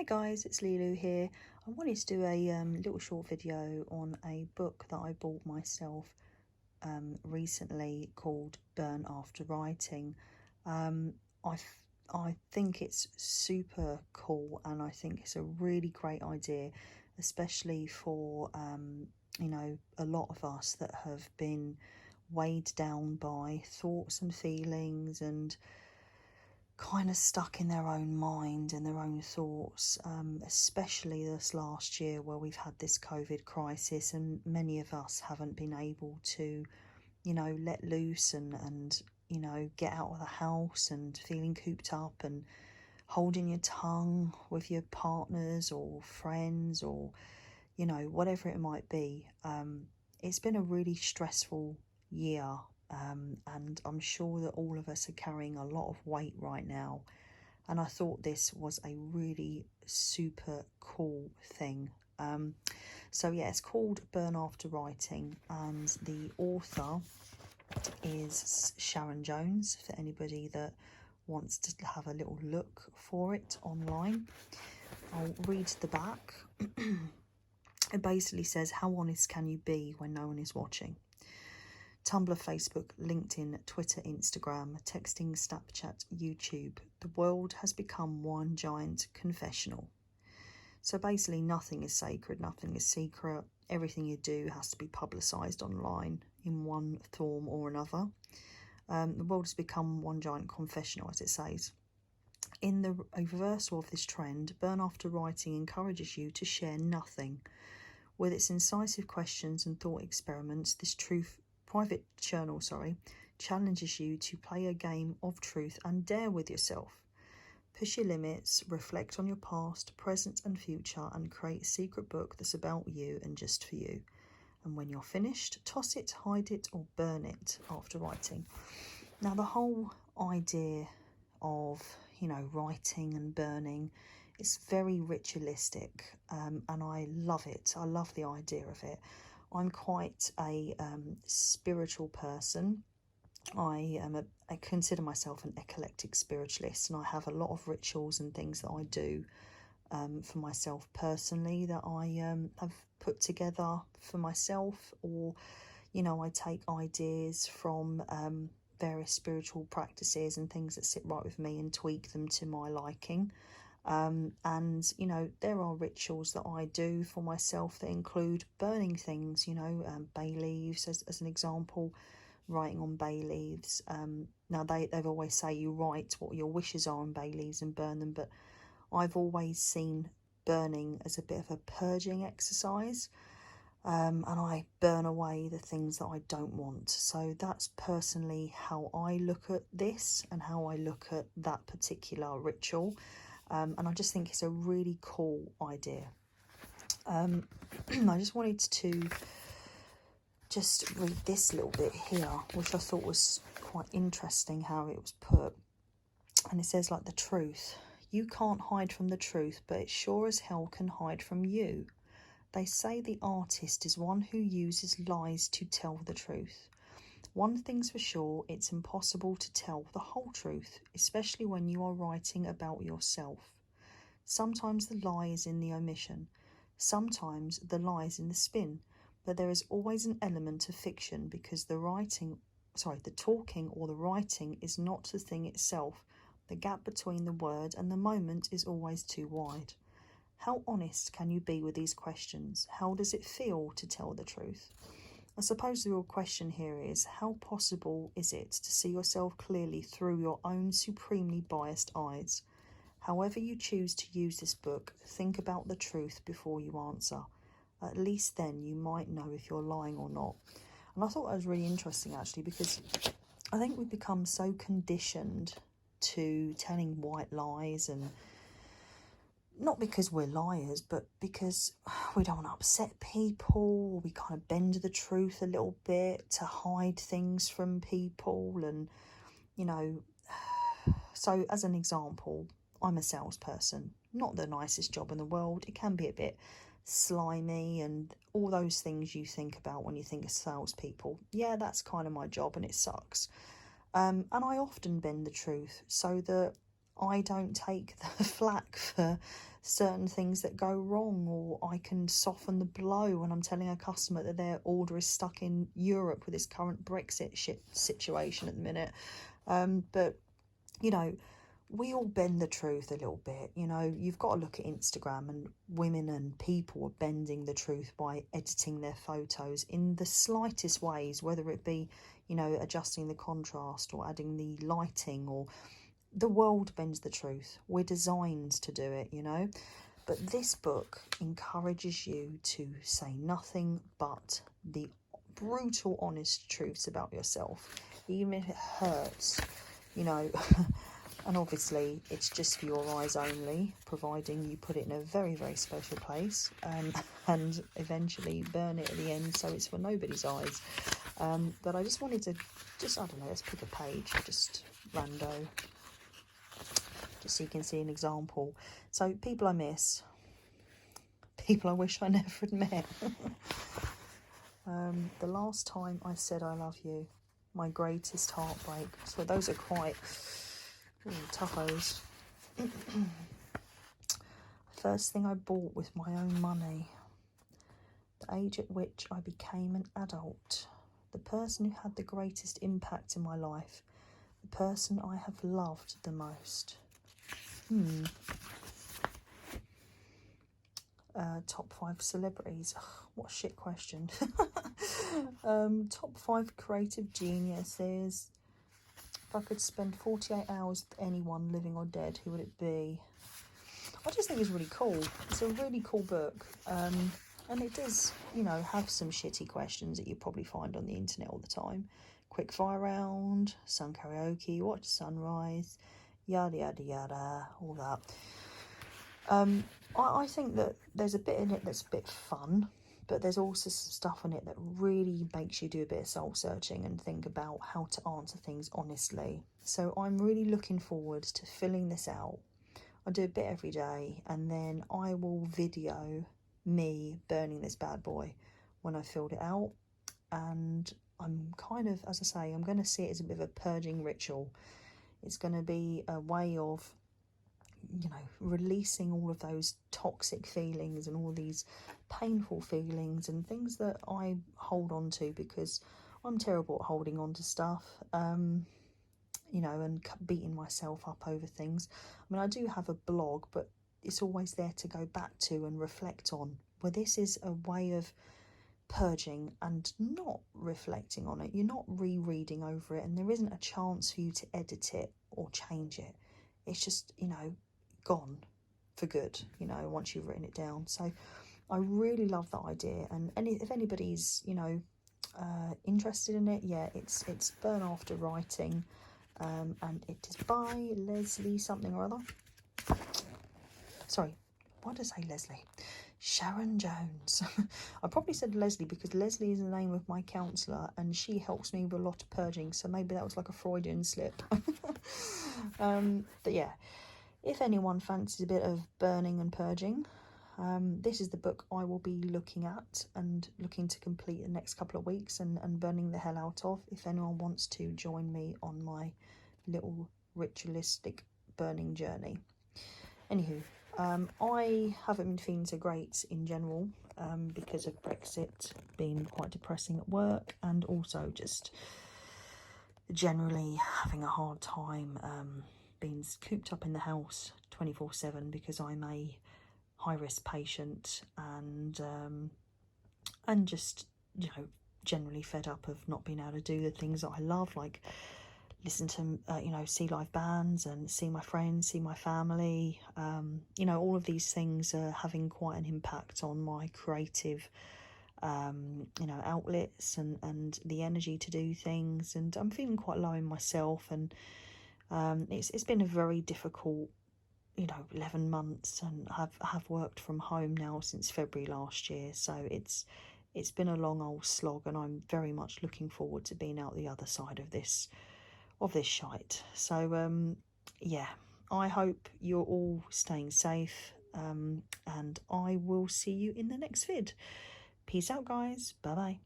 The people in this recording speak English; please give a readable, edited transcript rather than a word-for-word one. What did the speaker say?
Hi guys, it's Lilu here. I wanted to do a little short video on a book that I bought myself recently called Burn After Writing. Um, I, I think it's super cool and I think it's a really great idea, especially for, a lot of us that have been weighed down by thoughts and feelings and kind of stuck in their own mind and their own thoughts, especially this last year where we've had this COVID crisis and many of us haven't been able to, let loose and get out of the house and feeling cooped up and holding your tongue with your partners or friends or, whatever it might be. It's been a really stressful year, and I'm sure that all of us are carrying a lot of weight right now. And I thought this was a really super cool thing. So yeah, it's called Burn After Writing, and the author is Sharon Jones, for anybody that wants to have a little look for it online. I'll read the back. It basically says, how honest can you be when no one is watching? Tumblr, Facebook, LinkedIn, Twitter, Instagram, texting, Snapchat, YouTube. The world has become one giant confessional. So basically nothing is sacred, nothing is secret. Everything you do has to be publicised online in one form or another. The world has become one giant confessional, as it says. In the reversal of this trend, Burn After Writing encourages you to share nothing. With its incisive questions and thought experiments, this private journal challenges you to play a game of truth and dare with yourself. Push your limits, reflect on your past, present and future, and create a secret book that's about you and just for you. And when you're finished, toss it, hide it, or burn it after writing. Now, the whole idea of, writing and burning, it's very ritualistic, and I love it. I love the idea of it. I'm quite a spiritual person. I consider myself an eclectic spiritualist, and I have a lot of rituals and things that I do for myself personally that I have put together for myself, or I take ideas from various spiritual practices and things that sit right with me and tweak them to my liking. And there are rituals that I do for myself that include burning things, bay leaves as an example, writing on bay leaves. Now they've always say you write what your wishes are on bay leaves and burn them, but I've always seen burning as a bit of a purging exercise. And I burn away the things that I don't want. So that's personally how I look at this and how I look at that particular ritual. And I just think it's a really cool idea. I just wanted to just read this little bit here, which I thought was quite interesting how it was put. And it says, like, the truth. You can't hide from the truth, but it sure as hell can hide from you. They say the artist is one who uses lies to tell the truth. One thing's for sure, it's impossible to tell the whole truth, especially when you are writing about yourself. Sometimes the lie is in the omission, sometimes the lie is in the spin, but there is always an element of fiction because the talking or the writing is not the thing itself. The gap between the word and the moment is always too wide. How honest can you be with these questions? How does it feel to tell the truth? I suppose the real question here is, how possible is it to see yourself clearly through your own supremely biased eyes? However you choose to use this book, think about the truth before you answer. At least then you might know if you're lying or not. And I thought that was really interesting, actually, because I think we've become so conditioned to telling white lies, and not because we're liars, but because we don't want to upset people. We kind of bend the truth a little bit to hide things from people. And, so as an example, I'm a salesperson. Not the nicest job in the world. It can be a bit slimy and all those things you think about when you think of salespeople. Yeah, that's kind of my job and it sucks. And I often bend the truth so that I don't take the flack for certain things that go wrong, or I can soften the blow when I'm telling a customer that their order is stuck in Europe with this current Brexit shit situation at the minute. But, you know, we all bend the truth a little bit. You know, you've got to look at Instagram, and women and people are bending the truth by editing their photos in the slightest ways, whether it be, you know, adjusting the contrast or adding the lighting, or the world bends the truth. We're designed to do it, you know. But this book encourages you to say nothing but the brutal, honest truths about yourself, even if it hurts, you know. And obviously, it's just for your eyes only, providing you put it in a very, very special place, and eventually burn it at the end, so it's for nobody's eyes. But I just wanted to, I don't know, let's pick a page, just rando, just so you can see an example. So, people I miss, people I wish I never had met. The last time I said I love you, my greatest heartbreak. So those are quite toughos. First thing I bought with my own money. The age at which I became an adult. The person who had the greatest impact in my life. The person I have loved the most. Top 5 celebrities. Ugh, what a shit question. Top 5 creative geniuses. If I could spend 48 hours with anyone, living or dead, who would it be? I just think it's really cool. It's a really cool book. And it does, you know, have some shitty questions that you probably find on the internet all the time. Quick fire round, sun karaoke, watch sunrise, yada yada yada, all that. I think that there's a bit in it that's a bit fun, but there's also some stuff in it that really makes you do a bit of soul searching and think about how to answer things honestly. So I'm really looking forward to filling this out. I do a bit every day, and then I will video me burning this bad boy when I filled it out. And I'm kind of, as I say, I'm going to see it as a bit of a purging ritual. It's going to be a way of, you know, releasing all of those toxic feelings and all these painful feelings and things that I hold on to, because I'm terrible at holding on to stuff, you know, and beating myself up over things. I mean, I do have a blog, but it's always there to go back to and reflect on, where this is a way of purging and not reflecting on it. You're not rereading over it, and there isn't a chance for you to edit it or change it. It's just, you know, gone for good, you know, once you've written it down. So I really love that idea, and if anybody's, you know, interested in it, yeah, it's Burn After Writing, and it is by Leslie something or other. Sorry, why did I say Leslie? Sharon Jones. I probably said Leslie because Leslie is the name of my counsellor, and she helps me with a lot of purging, so maybe that was like a Freudian slip. But yeah, if anyone fancies a bit of burning and purging, this is the book I will be looking at and looking to complete the next couple of weeks, and burning the hell out of, if anyone wants to join me on my little ritualistic burning journey. Anywho, I haven't been feeling so great in general, because of Brexit being quite depressing at work, and also just generally having a hard time being cooped up in the house 24/7, because I'm a high-risk patient, and just, you know, generally fed up of not being able to do the things that I love, like listen to, you know, see live bands and see my friends, see my family. You know, all of these things are having quite an impact on my creative, you know, outlets and the energy to do things. And I'm feeling quite low in myself, and it's been a very difficult, you know, 11 months, and have worked from home now since February last year. So it's been a long old slog, and I'm very much looking forward to being out the other side of this shite. So yeah, I hope you're all staying safe, and I will see you in the next vid. Peace out, guys. Bye bye.